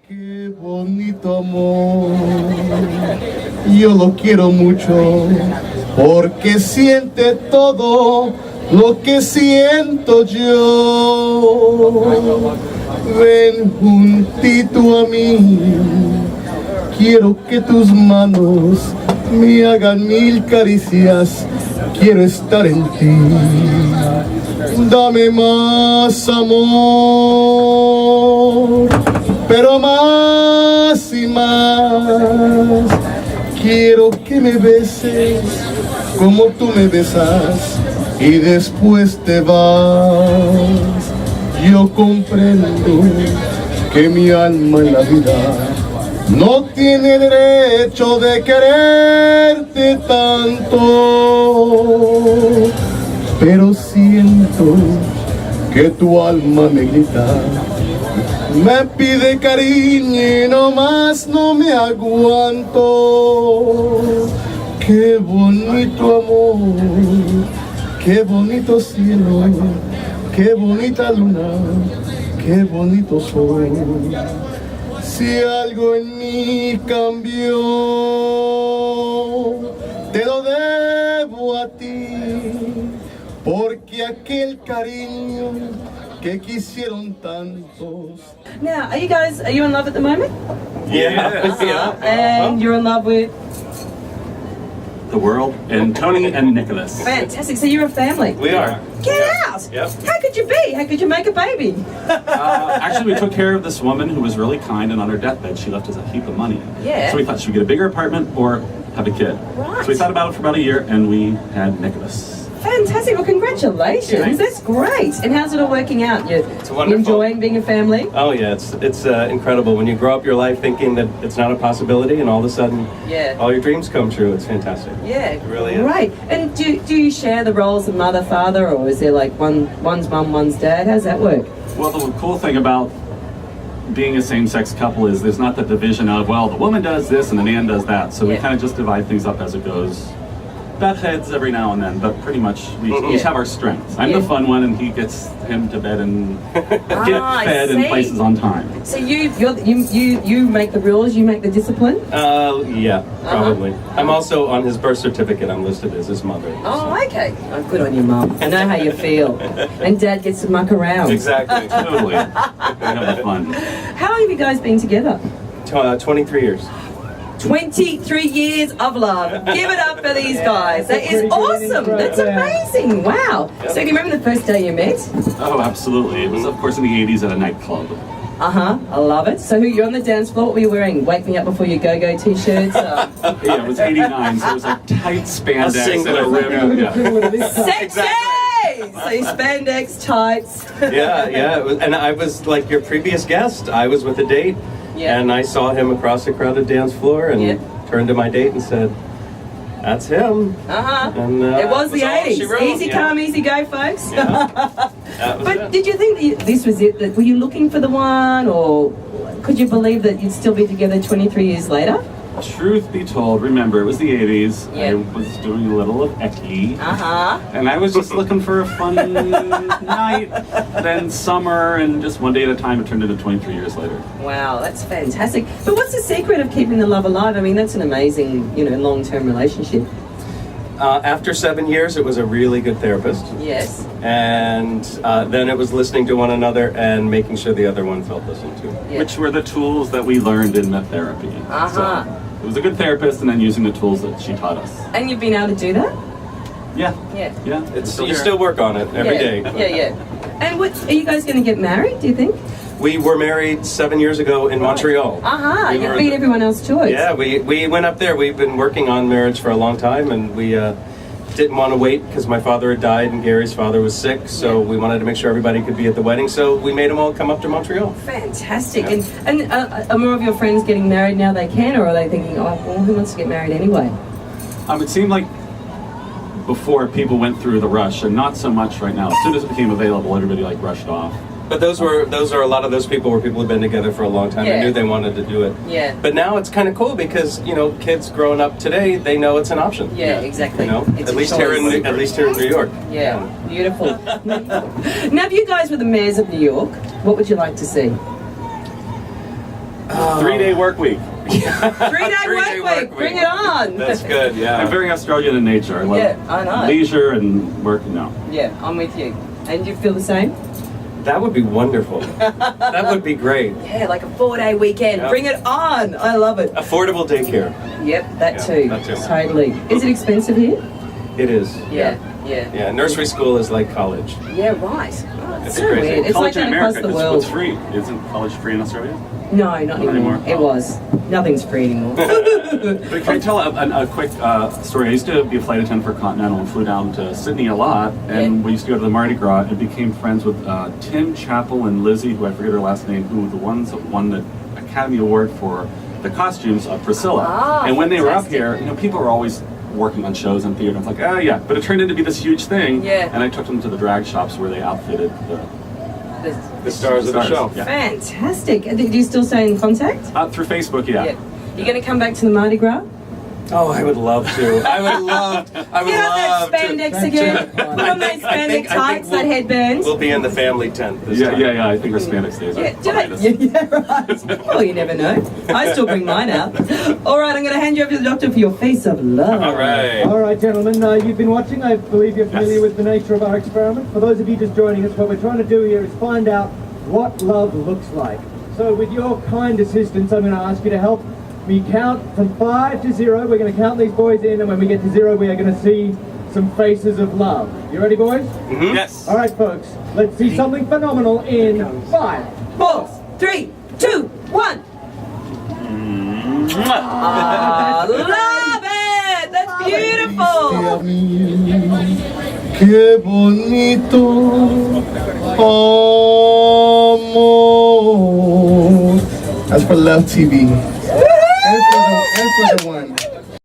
Qué bonito amor, yo lo quiero mucho, porque siente todo lo que siento yo. Ven juntito a mí, quiero que tus manos me hagan mil caricias, quiero estar en ti. Dame más amor, pero más y más. Quiero que me beses como tú me besas y después te vas. Yo comprendo que mi alma en la vida no tiene derecho de quererte tanto, pero siento que tu alma me grita, me pide cariño y nomás no me aguanto. Qué bonito amor, qué bonito cielo, qué bonita luna, qué bonito sol. Si algo en mí cambió, te lo debo a ti, porque aquel cariño que quisieron tantos. Now, are you in love at the moment? Yeah. And you're in love with? The world and Tony and Nicholas. Fantastic. So you're a family. We are. Get out! Yep. How could you be? How could you make a baby? Actually, we took care of this woman who was really kind, and on her deathbed, she left us a heap of money. Yeah. So we thought, should we get a bigger apartment or have a kid? Right. So we thought about it for about a year, and we had Nicholas. Fantastic. Well, congratulations. Thanks. That's great. And how's it all working out? You wonderful. enjoying being a family? Oh yeah, it's incredible when you grow up your life thinking that it's not a possibility, and all of a sudden, Yeah. all your dreams come true. It's fantastic. Yeah, It really is. Great. And do you share the roles of mother, father, or is there like one's mum, one's dad? How's that work? Well, the cool thing about being a same-sex couple is there's not the division of, well, the woman does this and the man does that. So we Yeah. kind of just divide things up as it goes. Butt heads every now and then, but pretty much we each have our strengths. I'm the Yeah. fun one, and he gets him to bed and get I fed in see. places on time. So you make the rules, you make the discipline? Yeah, probably. I'm also on his birth certificate. I'm listed as his mother. Oh, okay. Oh, good on you, Mum. I know how you feel. And Dad gets to muck around. Exactly. Totally. We have the fun. How long have you guys been together? 23 years. 23 years of love. Give it up for these guys. That is awesome. That's amazing. Wow. So do you remember the first day you met? Oh, absolutely. It was, of course, in the 80s at a nightclub. Uh-huh. I love it. So you're on the dance floor. What were you wearing? Wake me up before you go-go t-shirts? Yeah, it was 89, so it was like tight spandex singlet. and a ribbon. Yeah. Sexy! So you spandex, tights. Yeah. It was, and I was like your previous guest. I was with a date, and I saw him across the crowded dance floor, and turned to my date and said, "That's him." Uh-huh. And, it was the all she 80s. wrote. Easy come, easy go, folks. That was But it. did you think that this was it? That were you looking for the one, or could you believe that you'd still be together 23 years later? Truth be told, remember, it was the 80s. Yeah. I was doing a little of Eki. Uh-huh. And I was just looking for a fun night, then summer, and just one day at a time, it turned into 23 years later. Wow, that's fantastic. But what's the secret of keeping the love alive? I mean, that's an amazing, long-term relationship. After 7 years, it was a really good therapist. Yes. And then it was listening to one another and making sure the other one felt listened to. Yeah. Which were the tools that we learned in the therapy. Uh-huh. So it was a good therapist, and then using the tools that she taught us. And you've been able to do that? Yeah. Yeah. Yeah. You still work on it every day. Yeah. And are you guys going to get married, do you think? We were married 7 years ago in Montreal. Uh-huh. We You were- beat everyone else to it. Yeah, we went up there. We've been working on marriage for a long time, and we didn't want to wait because my father had died and Gary's father was sick, so we wanted to make sure everybody could be at the wedding, so we made them all come up to Montreal. Fantastic. And are more of your friends getting married now they can, or are they thinking, oh, well, who wants to get married anyway? It seemed like before people went through the rush, and not so much right now. As soon as it became available, everybody rushed off. But those are a lot of those people were people who've been together for a long time. Yeah. They knew they wanted to do it. Yeah. But now it's kind of cool because kids growing up today, they know it's an option. Yeah, exactly. It's at a least here in New York. Yeah, beautiful. Now, if you guys were the mayors of New York, what would you like to see? 3-day work week. 3-day work week. Bring it on. That's good, yeah. I'm very Australian in nature. I love Yeah, I know. leisure and work. No. Yeah, I'm with you. And you feel the same? That would be wonderful. That would be great. Yeah, like a 4-day weekend. Yeah. Bring it on. I love it. Affordable daycare. Yep, that Yeah, too. that too. Totally. Is it expensive here? It is. Yeah. Yeah, nursery school is like college. Yeah, right. Oh, it's It's so crazy. weird. It's College like in that across America, the it's world. what's free. Isn't college free in Australia? No, not anymore. anymore? It was. Nothing's free anymore. But can I tell a quick story? I used to be a flight attendant for Continental and flew down to Sydney a lot. And Yeah. we used to go to the Mardi Gras and became friends with Tim Chappell and Lizzie, who I forget her last name, who were the ones that won the Academy Award for the costumes of Priscilla. Ah, and when they were up fantastic. here, people were always working on shows and theater. And it's like, oh yeah. But it turned into be this huge thing. Yeah. And I took them to the drag shops where they outfitted The stars of the show. Yeah. Fantastic. Do you still stay in contact? Through Facebook, yeah. You're going to come back to the Mardi Gras? Oh, I would love to. I would love Get out that spandex again. Put on those spandex tights, that headband. We'll be in the family tent this Yeah, time. yeah, yeah. I think our spandex days are Yeah, behind us. right. Well, you never know. I still bring mine out. All right, I'm going to hand you over to the doctor for your face of love. All right. All right, gentlemen, you've been watching. I believe you're familiar Yes. with the nature of our experiment. For those of you just joining us, what we're trying to do here is find out what love looks like. So with your kind assistance, I'm going to ask you to help me count from 5 to 0. We're going to count these boys in, and when we get to 0, we are going to see some faces of love. You ready, boys? Yes. All right, folks, let's see something phenomenal in 5. 4, 3, 2, 1. Love it! That's Y beautiful! a mí, qué bonito amor. That's for Love TV. And for the one.